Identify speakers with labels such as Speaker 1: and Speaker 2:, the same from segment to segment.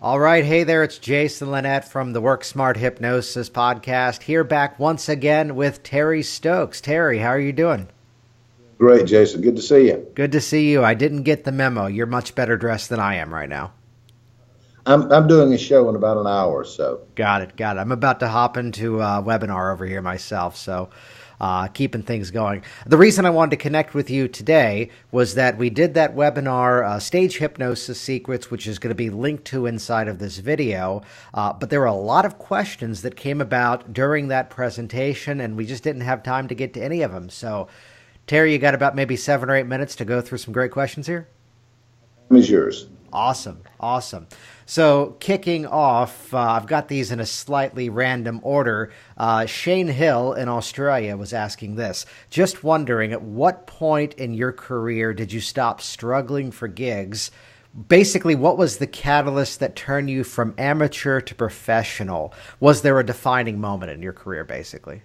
Speaker 1: All right. Hey there. It's Jason Linett from the Work Smart Hypnosis podcast. Here back once again with Terry Stokes. Terry, how are you doing?
Speaker 2: Great, Jason. Good to see you.
Speaker 1: Good to see you. I didn't get the memo. You're much better dressed than I am right now.
Speaker 2: I'm doing a show in about an hour or so.
Speaker 1: Got it. Got it. I'm about to hop into a webinar over here myself. So keeping things going. The reason I wanted to connect with you today was that we did that webinar, Stage Hypnosis Secrets, which is going to be linked to inside of this video. But there were a lot of questions that came about during that presentation, and we just didn't have time to get to any of them. So, Terry, you got about maybe 7 or 8 minutes to go through some great questions here?
Speaker 2: Time is yours.
Speaker 1: Awesome. Awesome. So kicking off, I've got these in a slightly random order. Shane Hill in Australia was asking this. Just wondering, at what point in your career did you stop struggling for gigs? Basically, what was the catalyst that turned you from amateur to professional? Was there a defining moment in your career, basically?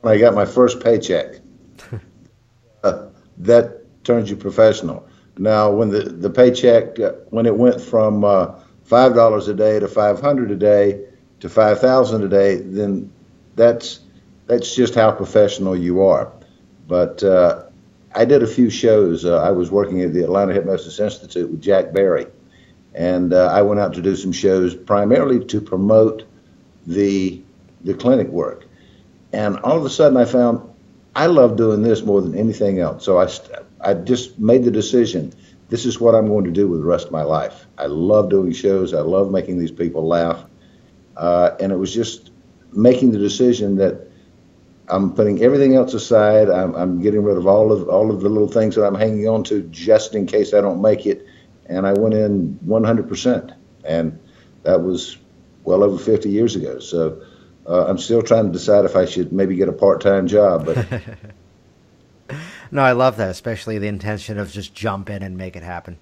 Speaker 2: When I got my first paycheck, that turns you professional. Now, when the paycheck, when it went from $5 a day to $500 a day to $5,000 a day, then that's just how professional you are. But I did a few shows. I was working at the Atlanta Hypnosis Institute with Jack Barry, and I went out to do some shows primarily to promote the clinic work. And all of a sudden, I found I love doing this more than anything else. So I just made the decision, this is what I'm going to do with the rest of my life. I love doing shows. I love making these people laugh. And it was just making the decision that I'm putting everything else aside. I'm getting rid of all of the little things that I'm hanging on to just in case I don't make it. And I went in 100%. And that was well over 50 years ago. So I'm still trying to decide if I should maybe get a part-time job, but
Speaker 1: No, I love that, especially the intention of just jump in and make it happen.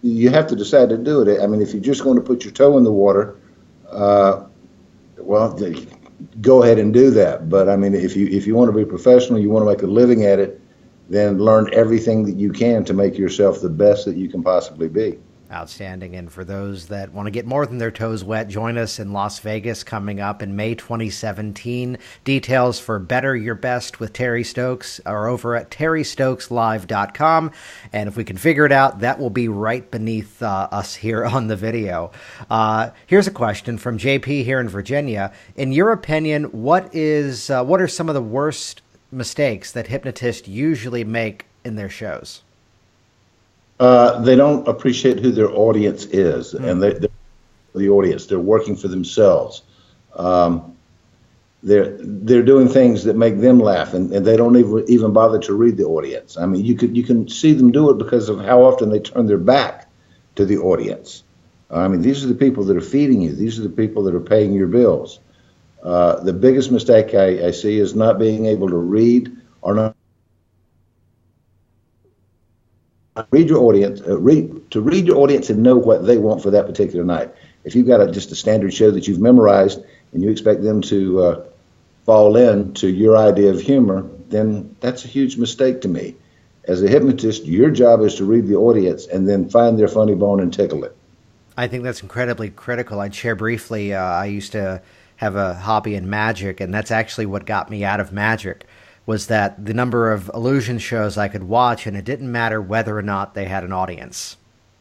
Speaker 2: you have to decide to do it. I mean, if you're just going to put your toe in the water, well, go ahead and do that. But I mean, if you want to be professional, you want to make a living at it, then learn everything that you can to make yourself the best that you can possibly be.
Speaker 1: Outstanding. And for those that want to get more than their toes wet, join us in Las Vegas coming up in May 2017. Details for Better Your Best with Terry Stokes are over at terrystokeslive.com. And if we can figure it out, that will be right beneath us here on the video. Here's a question from JP here in Virginia. In your opinion, what are some of the worst mistakes that hypnotists usually make in their shows?
Speaker 2: They don't appreciate who their audience is, and they're the audience. They're working for themselves. They're doing things that make them laugh, and they don't even bother to read the audience. I mean, you can see them do it because of how often they turn their back to the audience. I mean, these are the people that are feeding you. These are the people that are paying your bills. The biggest mistake I see is not being able to read or not. Read your audience. Read your audience and know what they want for that particular night. If you've got just a standard show that you've memorized and you expect them to fall into your idea of humor, then that's a huge mistake to me. As a hypnotist, your job is to read the audience and then find their funny bone and tickle it.
Speaker 1: I think that's incredibly critical. I'd share briefly, I used to have a hobby in magic, and that's actually what got me out of magic. Was that the number of illusion shows I could watch, and it didn't matter whether or not they had an audience.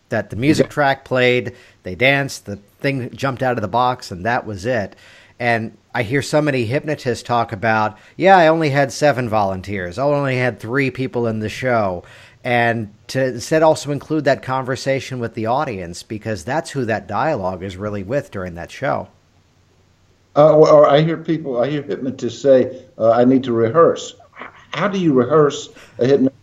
Speaker 1: That the music track played, they danced, the thing jumped out of the box, and that was it. And I hear so many hypnotists talk about, yeah, I only had 7 volunteers. I only had 3 people in the show. And to instead also include that conversation with the audience, because that's who that dialogue is really with during that show.
Speaker 2: Or I hear hypnotists say, I need to rehearse. How do you rehearse a hypnosis?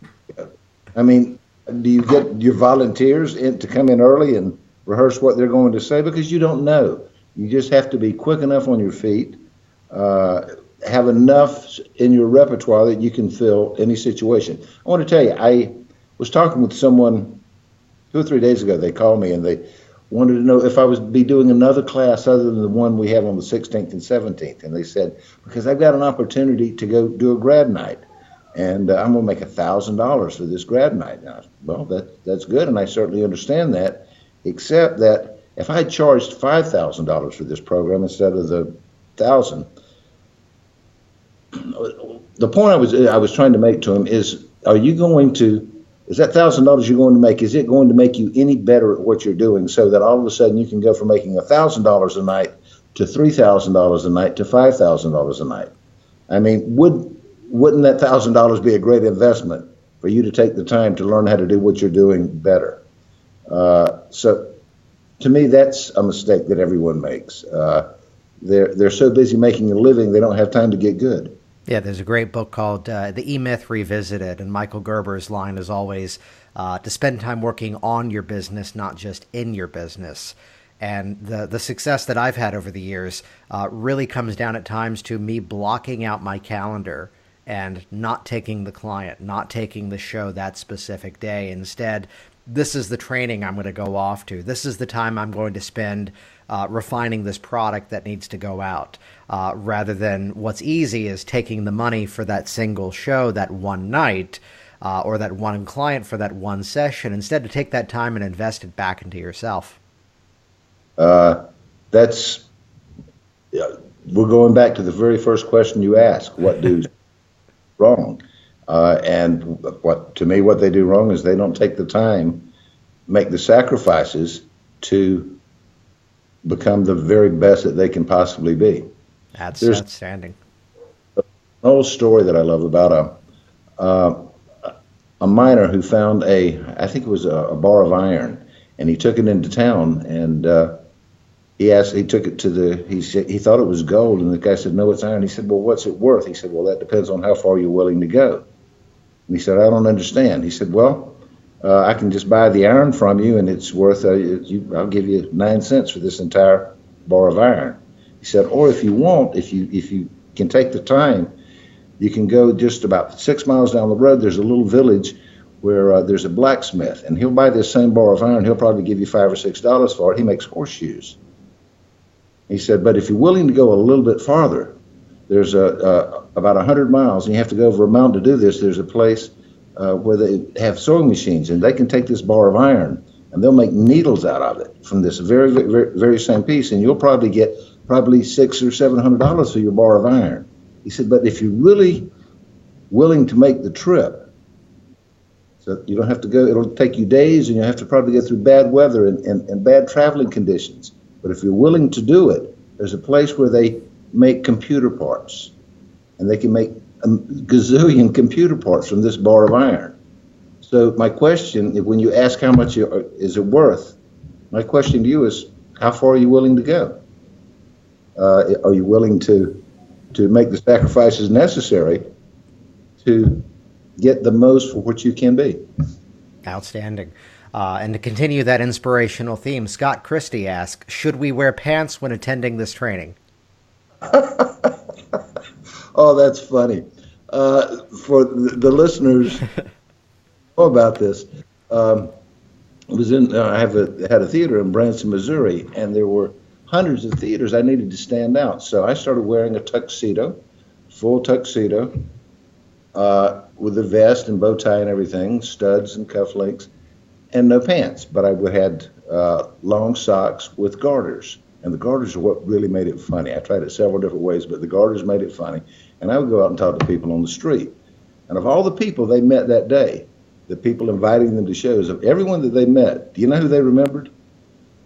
Speaker 2: I mean, do you get your volunteers to come in early and rehearse what they're going to say? Because you don't know. You just have to be quick enough on your feet, have enough in your repertoire that you can fill any situation. I want to tell you, I was talking with someone 2 or 3 days ago. They called me and they wanted to know if I would be doing another class other than the one we have on the 16th and 17th. And they said, because I've got an opportunity to go do a grad night, and I'm going to make $1,000 for this grad night. Now, well, that's good, and I certainly understand that, except that If I had charged $5,000 for this program instead of the 1,000, the point I was trying to make to him is, is that $1,000 you're going to make, is it going to make you any better at what you're doing, so that all of a sudden you can go from making $1,000 a night to $3,000 a night to $5,000 a night? I mean, wouldn't that $1,000 be a great investment for you to take the time to learn how to do what you're doing better? So to me, that's a mistake that everyone makes. They're so busy making a living, they don't have time to get good.
Speaker 1: Yeah, there's a great book called The E-Myth Revisited, and Michael Gerber's line is always to spend time working on your business, not just in your business. And the success that I've had over the years really comes down at times to me blocking out my calendar and not taking the client, not taking the show that specific day. Instead, this is the training I'm going to go off to. This is the time I'm going to spend refining this product that needs to go out, rather than what's easy is taking the money for that single show, that one night, or that one client for that one session, instead to take that time and invest it back into yourself.
Speaker 2: That's we're going back to the very first question you asked. What do wrong? And what they do wrong is they don't take the time, make the sacrifices to become the very best that they can possibly be.
Speaker 1: That's
Speaker 2: There's
Speaker 1: outstanding.
Speaker 2: An old story that I love about a miner who found I think it was a bar of iron, and he took it into town, and he took it to he thought it was gold, and the guy said, no, it's iron. He said, well, what's it worth? He said, well, that depends on how far you're willing to go. And he said, I don't understand. He said, well, I can just buy the iron from you, and it's worth, I'll give you 9 cents for this entire bar of iron. He said, or if you want, if you can take the time, you can go just about 6 miles down the road. There's a little village where there's a blacksmith, and he'll buy this same bar of iron. He'll probably give you $5 or $6 for it. He makes horseshoes. He said, but if you're willing to go a little bit farther, there's about 100 miles, and you have to go over a mountain to do this. There's a place where they have sewing machines, and they can take this bar of iron, and they'll make needles out of it from this very, very, very same piece, and you'll probably get $600 or $700 for your bar of iron. He said, but if you're really willing to make the trip, so you don't have to go, it'll take you days, and you have to probably go through bad weather and bad traveling conditions. But if you're willing to do it, there's a place where they make computer parts, and they can make a gazillion computer parts from this bar of iron. So my question, when you ask how much is it worth, my question to you is, how far are you willing to go? Are you willing to make the sacrifices necessary to get the most for what you can be?
Speaker 1: Outstanding. And to continue that inspirational theme, Scott Christie asks, should we wear pants when attending this training?
Speaker 2: Oh, that's funny. For the listeners who know about this, I had a theater in Branson, Missouri, and there were hundreds of theaters. I needed to stand out, so I started wearing a tuxedo, full tuxedo, with a vest and bow tie and everything, studs and cufflinks, and no pants. But I had long socks with garters. And the garters are what really made it funny. I tried it several different ways, but the garters made it funny. And I would go out and talk to people on the street. And of all the people they met that day, the people inviting them to shows, of everyone that they met, do you know who they remembered?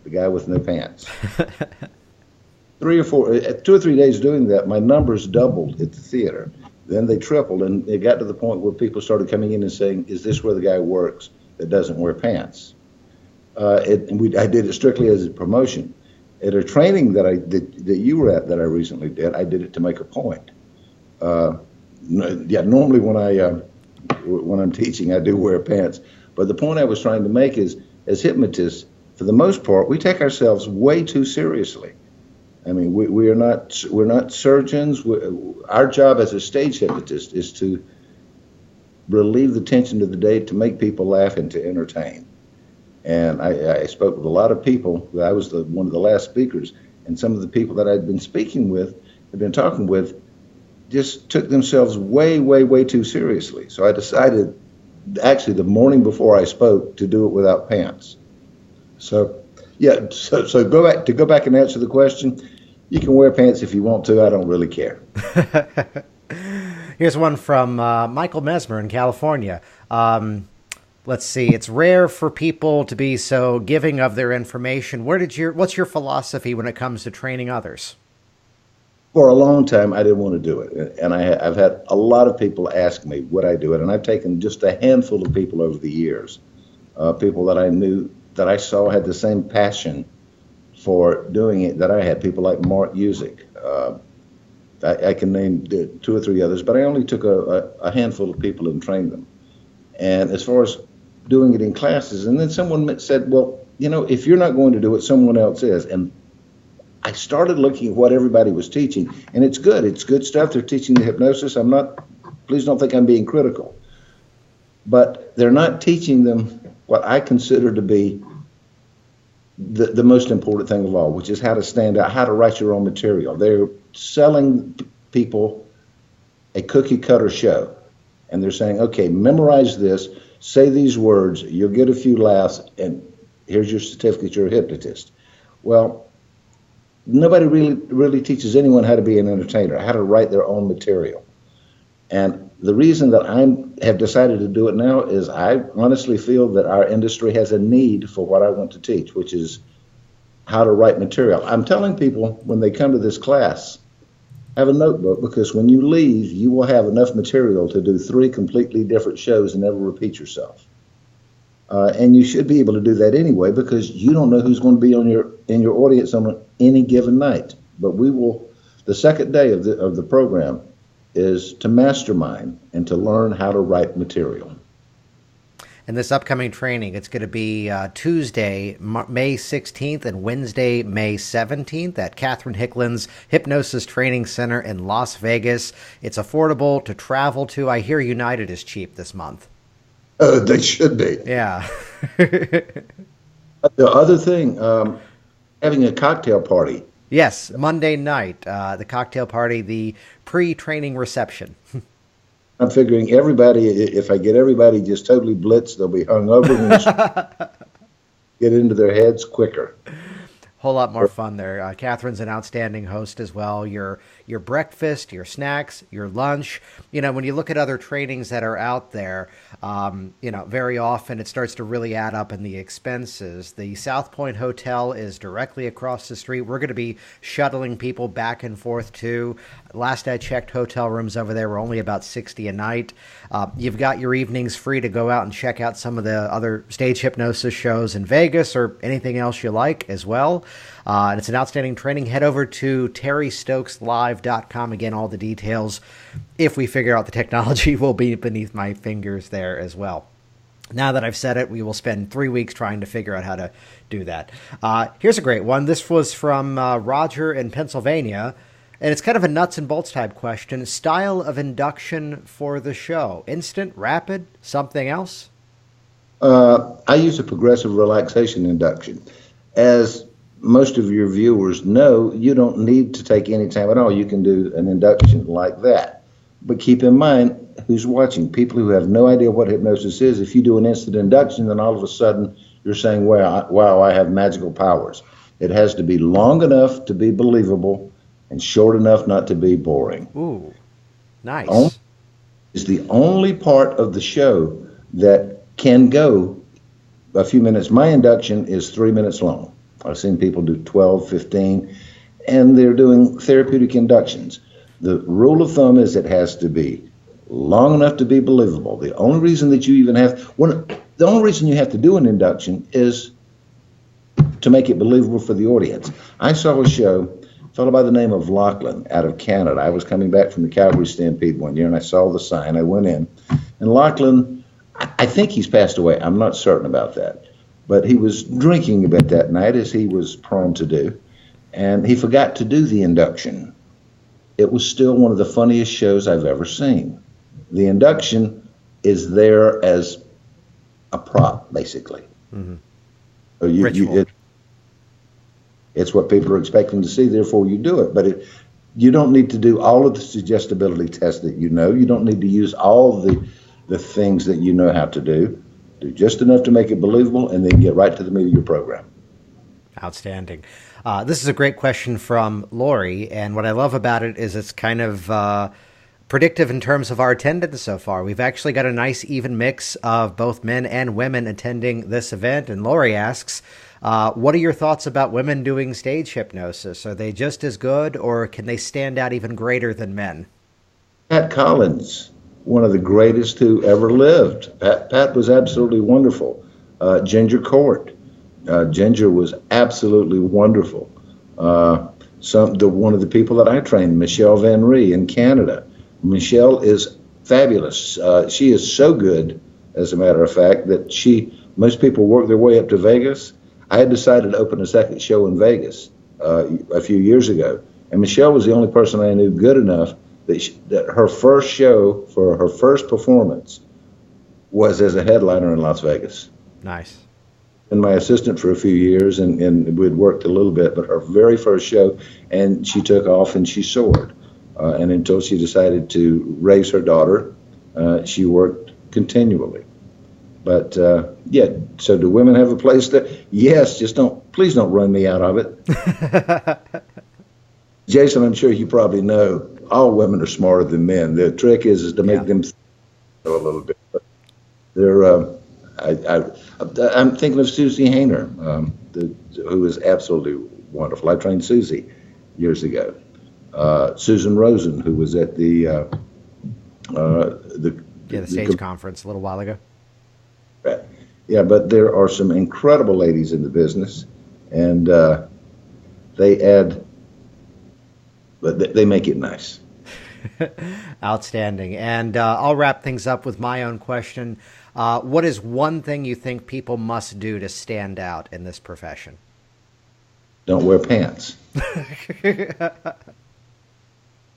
Speaker 2: The guy with no pants. 2 or 3 days doing that, my numbers doubled at the theater. Then they tripled, and it got to the point where people started coming in and saying, is this where the guy works that doesn't wear pants? I did it strictly as a promotion. At a training that you were at that I recently did, I did it to make a point. Normally when I'm teaching, I do wear pants. But the point I was trying to make is, as hypnotists, for the most part, we take ourselves way too seriously. I mean, we're not surgeons. Our job as a stage hypnotist is to relieve the tension of the day, to make people laugh and to entertain. And I spoke with a lot of people. I was one of the last speakers, and some of the people that I'd been talking with, just took themselves way, way, way too seriously. So I decided, actually the morning before I spoke, to do it without pants. So, Yeah. So go back and answer the question. You can wear pants if you want to. I don't really care.
Speaker 1: Here's one from Michael Mesmer in California. Let's see. It's rare for people to be so giving of their information. What's your philosophy when it comes to training others?
Speaker 2: For a long time, I didn't want to do it, and I've had a lot of people ask me would I do it, and I've taken just a handful of people over the years, people that I knew that I saw had the same passion for doing it that I had. People like Mark Usick. I can name two or three others, but I only took a handful of people and trained them. And as far as doing it in classes, and then someone said, well, if you're not going to do it, someone else is. And I started looking at what everybody was teaching, and it's good. It's good stuff. They're teaching the hypnosis. Please don't think I'm being critical. But they're not teaching them what I consider to be the most important thing of all, which is how to stand out, how to write your own material. They're selling people a cookie cutter show. And they're saying, okay, memorize this, say these words, you'll get a few laughs, and here's your certificate, you're a hypnotist. Well, nobody really teaches anyone how to be an entertainer, how to write their own material. And the reason that I have decided to do it now is I honestly feel that our industry has a need for what I want to teach, which is how to write material. I'm telling people when they come to this class, have a notebook, because when you leave, you will have enough material to do 3 completely different shows and never repeat yourself. And you should be able to do that anyway, because you don't know who's going to be in your audience on any given night. But we will. The second day of the program is to mastermind and to learn how to write material.
Speaker 1: And this upcoming training, it's going to be Tuesday, May 16th and Wednesday, May 17th at Catherine Hicklin's Hypnosis Training Center in Las Vegas. It's affordable to travel to. I hear United is cheap this month.
Speaker 2: They should be.
Speaker 1: Yeah.
Speaker 2: The other thing, having a cocktail party.
Speaker 1: Yes, Monday night, the cocktail party, the pre-training reception.
Speaker 2: I'm figuring if I get everybody just totally blitzed, they'll be hung over and get into their heads quicker.
Speaker 1: Whole lot more fun there. Catherine's an outstanding host as well. Your breakfast, your snacks, your lunch. When you look at other trainings that are out there, very often it starts to really add up in the expenses. The South Point Hotel is directly across the street. We're going to be shuttling people back and forth too. Last I checked, hotel rooms over there were only about $60 a night. You've got your evenings free to go out and check out some of the other stage hypnosis shows in Vegas or anything else you like as well. And it's an outstanding training. Head over to terrystokeslive.com. Again, all the details, if we figure out the technology, will be beneath my fingers there as well. Now that I've said it, we will spend 3 weeks trying to figure out how to do that. Here's a great one. This was from Roger in Pennsylvania. And it's kind of a nuts and bolts type question. Style of induction for the show. Instant, rapid, something else?
Speaker 2: I use a progressive relaxation induction. As most of your viewers know, you don't need to take any time at all. You can do an induction like that. But keep in mind who's watching. People who have no idea what hypnosis is. If you do an instant induction, then all of a sudden you're saying, wow, I have magical powers. It has to be long enough to be believable and short enough not to be boring.
Speaker 1: Ooh, nice.
Speaker 2: It's the only part of the show that can go a few minutes. My induction is 3 minutes long. I've seen people do 12, 15, and they're doing therapeutic inductions. The rule of thumb is it has to be long enough to be believable. The only reason that you even have, the only reason you have to do an induction is to make it believable for the audience. I saw a show, a fellow by the name of Lachlan out of Canada. I was coming back from the Calgary Stampede one year, and I saw the sign. I went in, and Lachlan, I think he's passed away. I'm not certain about that. But he was drinking a bit that night, as he was prone to do, and he forgot to do the induction. It was still one of the funniest shows I've ever seen. The induction is there as a prop, basically. Mm-hmm. So it's what people are expecting to see, therefore you do it. But you don't need to do all of the suggestibility tests that you know. You don't need to use all the things that you know how to do. Do just enough to make it believable, and then get right to the meat of your program.
Speaker 1: Outstanding. This is a great question from Lori, and what I love about it is it's kind of predictive in terms of our attendance so far. We've actually got a nice even mix of both men and women attending this event, and Lori asks, what are your thoughts about women doing stage hypnosis? Are they just as good, or can they stand out even greater than men?
Speaker 2: Pat Collins, one of the greatest who ever lived. Pat was absolutely wonderful. Ginger Court. Ginger was absolutely wonderful. One of the people that I trained, Michelle Van Ree in Canada. Michelle is fabulous. She is so good, as a matter of fact, that most people work their way up to Vegas. I had decided to open a second show in Vegas a few years ago, and Michelle was the only person I knew good enough that her first show for her first performance was as a headliner in Las Vegas.
Speaker 1: Nice.
Speaker 2: Been my assistant for a few years, and we'd worked a little bit, but her very first show, and she took off and she soared. And until she decided to raise her daughter, she worked continually. But yeah, so do women have a place there? Yes, please don't run me out of it. Jason, I'm sure you probably know all women are smarter than men. The trick is to make them a little bit. But they're I'm thinking of Susie Hayner, who is absolutely wonderful. I trained Susie years ago. Susan Rosen, who was at the
Speaker 1: stage conference a little while ago.
Speaker 2: Right. Yeah, but there are some incredible ladies in the business, and they make it nice.
Speaker 1: Outstanding. And I'll wrap things up with my own question. What is one thing you think people must do to stand out in this profession?
Speaker 2: Don't wear pants.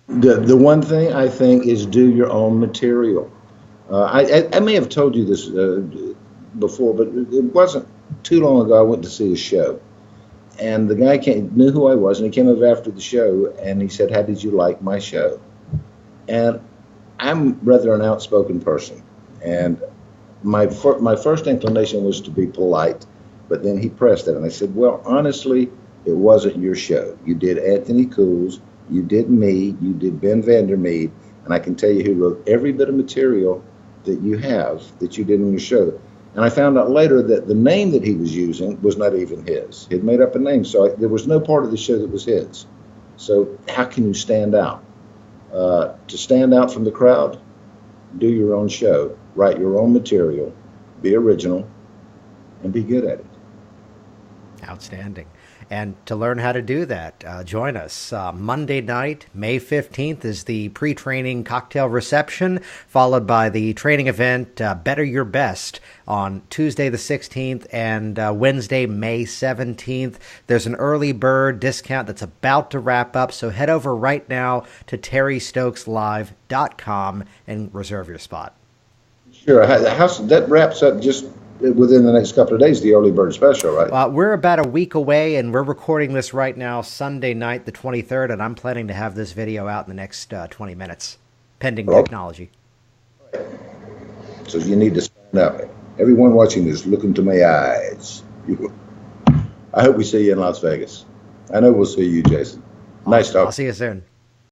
Speaker 2: The one thing I think is do your own material. I may have told you this before, but it wasn't too long ago. I went to see a show, and the guy knew who I was, and he came over after the show, and he said, "How did you like my show?" And I'm rather an outspoken person, and my first inclination was to be polite, but then he pressed it, and I said, "Well, honestly, it wasn't your show. You did Anthony Cools, you did me, you did Ben Vandermeed, and I can tell you he wrote every bit of material that you have that you did in your show." And I found out later that the name that he was using was not even his. He'd made up a name, so there was no part of the show that was his. So how can you stand out? To stand out from the crowd, do your own show, write your own material, be original, and be good at it.
Speaker 1: Outstanding. And to learn how to do that, join us. Monday night, May 15th, is the pre-training cocktail reception, followed by the training event, Better Your Best, on Tuesday the 16th and Wednesday, May 17th. There's an early bird discount that's about to wrap up, so head over right now to terrystokeslive.com and reserve your spot.
Speaker 2: Sure. That wraps up just within the next couple of days, the early bird special, right?
Speaker 1: We're about a week away, and we're recording this right now, Sunday night, the 23rd, and I'm planning to have this video out in the next 20 minutes, pending technology.
Speaker 2: So you need to stand up. Everyone watching this, look into my eyes. I hope we see you in Las Vegas. I know we'll see you, Jason.
Speaker 1: Awesome.
Speaker 2: Nice talking.
Speaker 1: I'll see you soon.